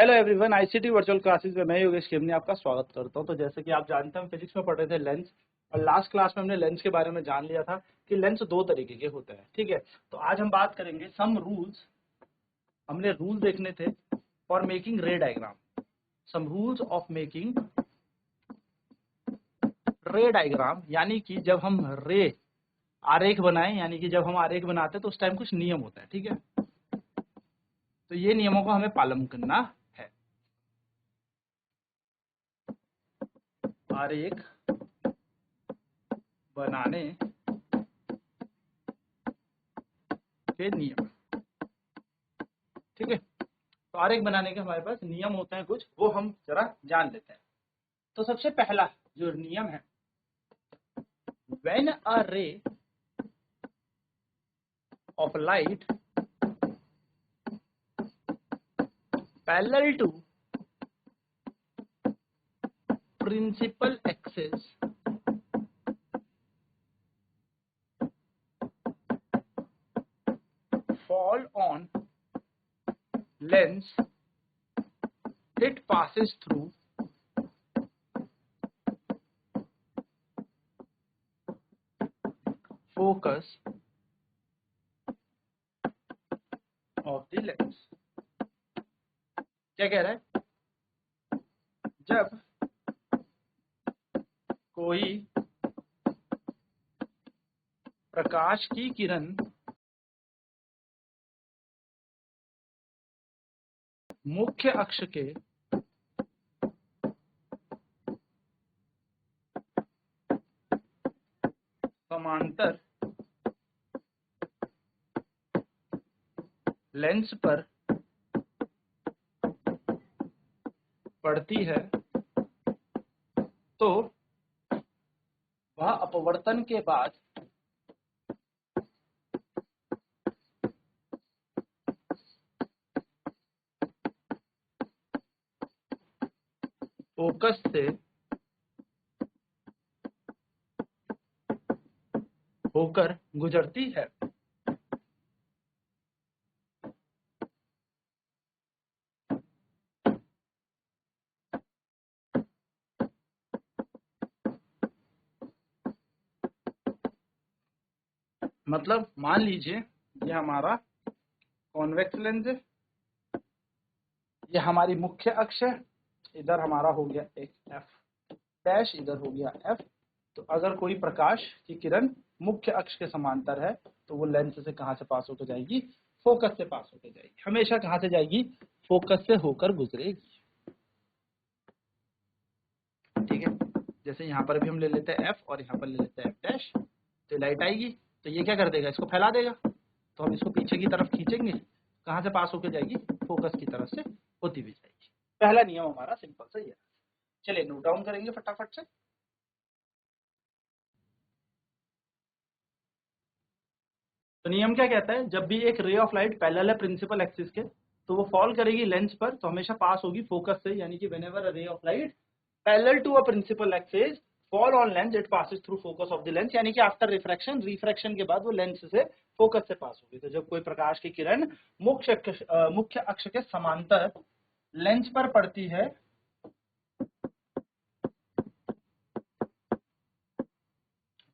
Hello everyone, ICT virtual classes में मैं योगेश खेमनी आपका स्वागत करता हूं। तो जैसे कि आप जानते हैं, हम फिजिक्स में पढ़ रहे थे लेंस, और लास्ट क्लास में हमने लेंस के बारे में जान लिया था कि लेंस दो तरीके के होते हैं। ठीक है, तो आज हम बात करेंगे सम रूल्स। हमने रूल देखने थे for making ray diagram, some rules of making ray diagram, यानी कि जब हम रे आरेख बनाएं, यानी कि जब हम आरेख बनाते हैं तो उस टाइम कुछ नियम होता है। ठीक है, तो ये नियमों को हमें पालन करना है। आरेख बनाने के नियम, ठीक है। तो आरेख बनाने के हमारे पास नियम होते हैं कुछ, वो हम जरा जान लेते हैं। तो सबसे पहला जो नियम है, when a ray of light parallel to principal axis fall on lens it passes through focus of the lens। क्या कह रहा है? जब कोई प्रकाश की किरण मुख्य अक्ष के समांतर लेंस पर पड़ती है तो वह अपवर्तन के बाद फोकस से होकर गुजरती है। मतलब मान लीजिए ये हमारा कॉन्वेक्स लेंस है, ये हमारी मुख्य अक्ष है, इधर हमारा हो गया एक एफ डैश, इधर हो गया एफ। तो अगर कोई प्रकाश की किरण मुख्य अक्ष के समांतर है तो वो लेंस से कहां से पास होकर जाएगी? फोकस से पास होकर जाएगी। हमेशा कहां से जाएगी? फोकस से होकर गुजरेगी। ठीक है, जैसे यहाँ पर भी हम ले लेते हैं एफ और यहाँ पर ले लेते हैं एफ डैश, तो लाइट आएगी तो ये क्या कर देगा? इसको फैला देगा। तो हम इसको पीछे की तरफ खींचेंगे, कहां से पास होकर जाएगी? फोकस की तरफ से होती हुई जाएगी। पहला नियम हमारा सिंपल सा ये। चलिए नोट डाउन करेंगे फटाफट से। तो नियम क्या कहता है? जब भी एक रे ऑफ लाइट पैरेलल है प्रिंसिपल एक्सिस के, तो वो फॉल करेगी लेंस पर, तो हमेशा पास होगी फोकस से। यानी कि whenever a ray of light parallel to a principal axis fall on lens it passes through focus of the lens, यानी कि आफ्टर रिफ्रैक्शन के बाद वो लेंस से फोकस से पास होगी। तो जब कोई प्रकाश की किरण मुख्य अक्ष के समांतर लेंस पर पड़ती है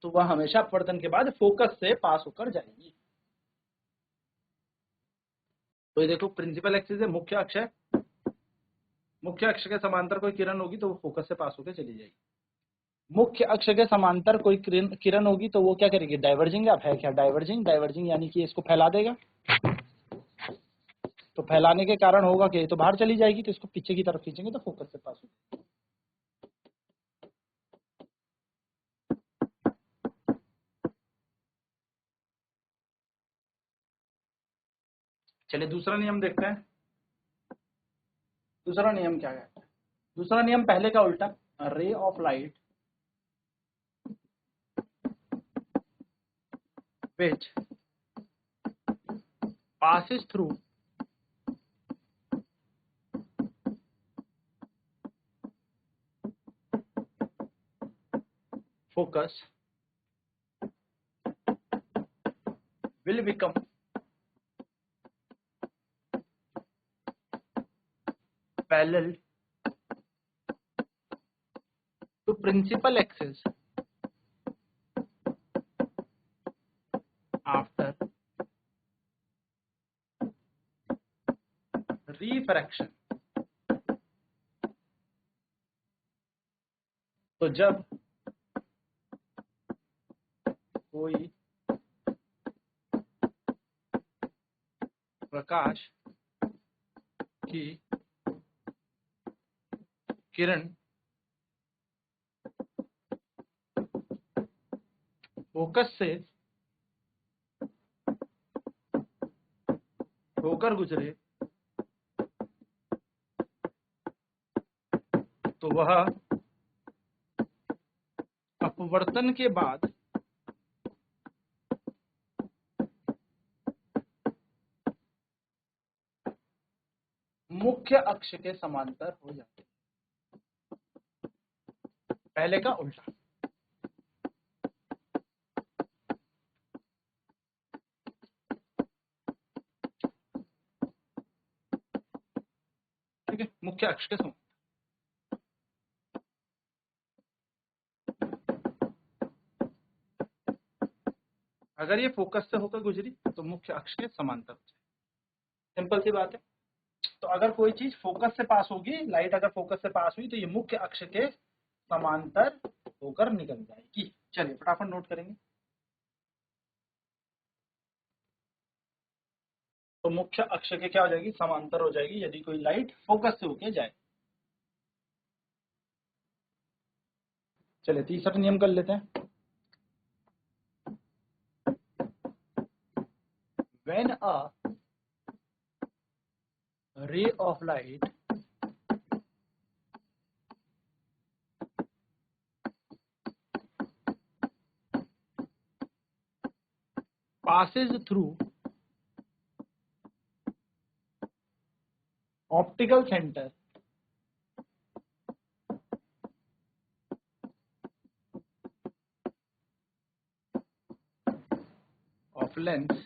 तो वह हमेशा अपवर्तन के बाद फोकस से पास होकर जाएगी। तो ये देखो, प्रिंसिपल एक्सिस है, मुख्य अक्ष है, मुख्य अक्ष के समांतर कोई किरण होगी तो वो फोकस से पास होकर चली जाएगी। मुख्य अक्ष के समांतर कोई किरण होगी तो वो क्या करेगी? डाइवर्जिंग। अब है क्या डाइवर्जिंग? यानी कि इसको फैला देगा। तो फैलाने के कारण होगा कि तो बाहर चली जाएगी, तो इसको पीछे की तरफ खींचेंगे तो फोकस से पास होगी। चलिए दूसरा नियम देखते हैं। दूसरा नियम क्या है? दूसरा नियम पहले का उल्टा। Ray of light which passes through focus will become parallel to principal axis after refraction. तो जब कोई प्रकाश की किरण फोकस से होकर गुजरे तो वह अपवर्तन के बाद मुख्य अक्ष के समांतर हो जाते हैं, पहले का उल्टा। ठीक है, मुख्य अक्ष के समांतर। अगर ये फोकस से होकर गुजरी तो मुख्य अक्ष के समांतर हो जाए। सिंपल सी बात है। तो अगर कोई चीज फोकस से पास होगी, लाइट अगर फोकस से पास हुई तो ये मुख्य अक्ष के समांतर होकर निकल जाएगी। चलिए फटाफट नोट करेंगे। तो मुख्य अक्ष के क्या हो जाएगी, समांतर हो जाएगी यदि कोई लाइट फोकस से होके जाए। चलिए तीसरा नियम कर लेते हैं। When a ray of light passes through optical center of lens,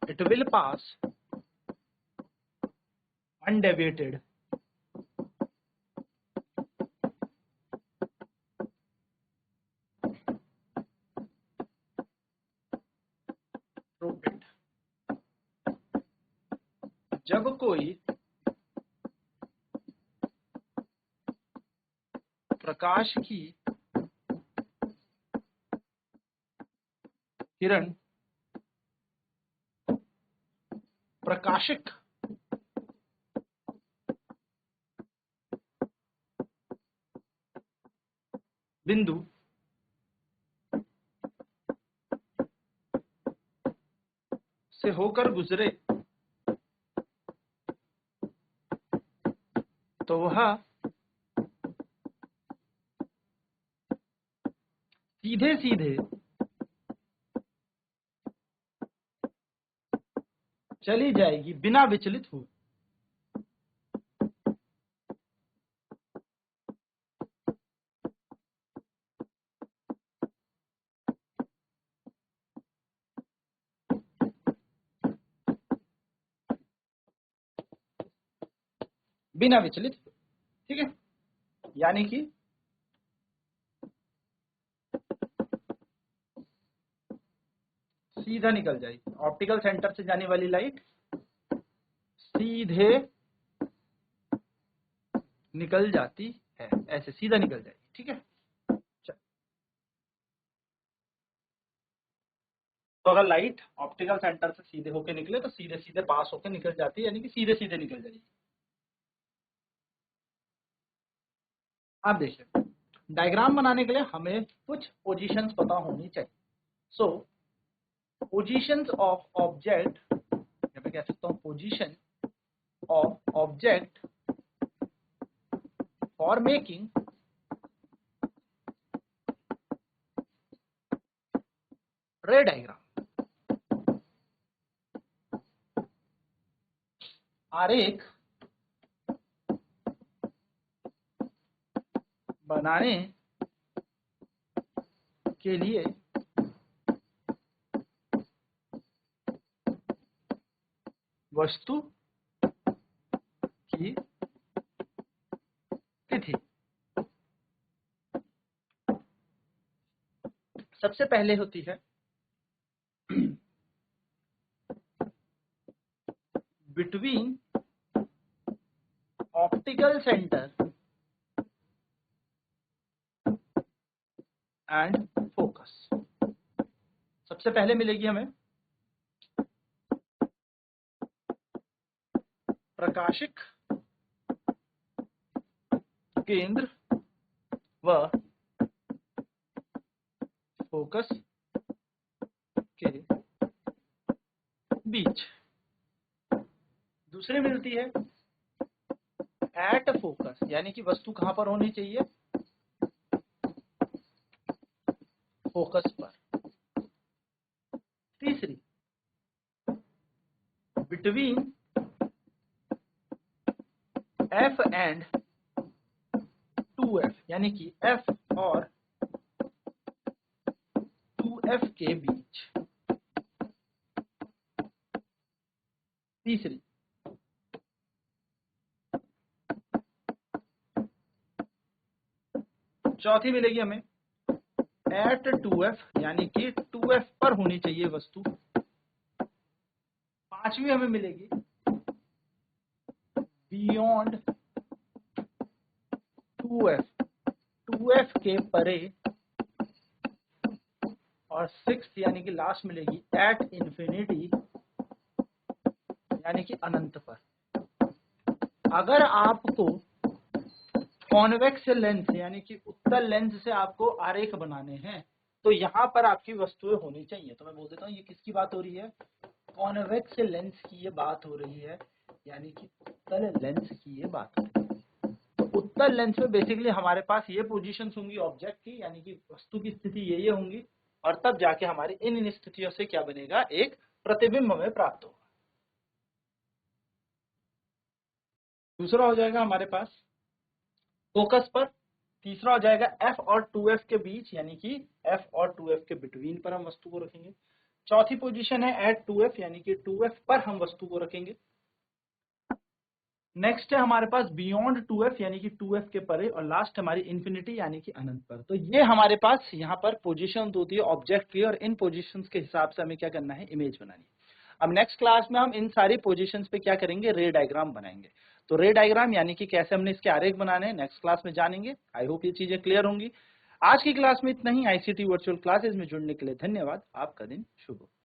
it will pass undeviated through it। जब कोई प्रकाश की किरण प्रकाशिक बिंदु से होकर गुजरे तो वह सीधे सीधे चली जाएगी बिना विचलित हुए। बिना विचलित हुए, ठीक है। यानी कि सीधा निकल जाएगी। ऑप्टिकल सेंटर से जाने वाली लाइट सीधे निकल जाती है, ऐसे सीधा निकल जाएगी, ठीक है। तो अगर लाइट ऑप्टिकल सेंटर से सीधे होके निकले तो सीधे सीधे पास होके निकल जाती है, यानी कि सीधे सीधे निकल जाएगी। आप देखिए, डायग्राम बनाने के लिए हमें कुछ पोजीशंस पता होनी चाहिए। सो पोजीशंस ऑफ ऑब्जेक्ट, यहाँ पे कह सकता हूँ position of object for making ray diagram. आरेख बनाने के लिए वस्तु की तिथि। सबसे पहले होती है between optical centre and focus. सबसे पहले मिलेगी हमें प्रकाशिक केंद्र व फोकस के बीच। दूसरी मिलती है एट फोकस, यानी कि वस्तु कहां पर होनी चाहिए, फोकस पर। तीसरी बिटवीन एफ एंड 2F, यानी कि F और 2F के बीच। तीसरी चौथी मिलेगी हमें एट 2F, यानी कि 2F पर होनी चाहिए वस्तु। पांचवी हमें मिलेगी बियॉन्ड 2F, 2F के परे। और सिक्स्थ यानी कि लास्ट मिलेगी एट इंफिनिटी, यानी कि अनंत पर। अगर आपको कॉन्वेक्स लेंस यानी कि उत्तल लेंस से आपको आरेख बनाने हैं तो यहाँ पर आपकी वस्तुएं होनी चाहिए। तो मैं बोल देता हूँ ये किसकी बात हो रही है, कॉन्वेक्स लेंस की ये बात हो रही है, यानी कि उत्तल लेंस की ये बात हो रही है। तो उत्तल लेंस में बेसिकली हमारे पास ये पोजीशंस होंगी ऑब्जेक्ट की, यानी कि वस्तु की स्थिति ये होंगी, और तब जाके हमारी इन स्थितियों से क्या बनेगा, एक प्रतिबिंब हमें प्राप्त होगा। दूसरा हो जाएगा हमारे पास फोकस पर। तीसरा हो जाएगा F और 2F के बीच, यानी कि F और 2F के बिटवीन पर हम वस्तु को रखेंगे। चौथी पोजीशन है एट 2F, यानी कि 2F पर हम वस्तु को रखेंगे। नेक्स्ट है हमारे पास बियॉन्ड 2F, यानी कि 2F के परे। और लास्ट हमारी इंफिनिटी, यानी कि अनंत पर। तो ये हमारे पास यहाँ पर पोजीशन होती है ऑब्जेक्ट की, और इन पोजीशंस के हिसाब से हमें क्या करना है, इमेज बनानी है। अब नेक्स्ट क्लास में हम इन सारी पोजीशंस पे क्या करेंगे, रे डायग्राम बनाएंगे। तो रे डायग्राम यानी कि कैसे हमने इसके आरेख बनाने हैं, नेक्स्ट क्लास में जानेंगे। आई होप ये चीजें क्लियर होंगी। आज की क्लास में इतना ही। आईसीटी वर्चुअल क्लासेज में जुड़ने के लिए धन्यवाद। आपका दिन शुभ हो।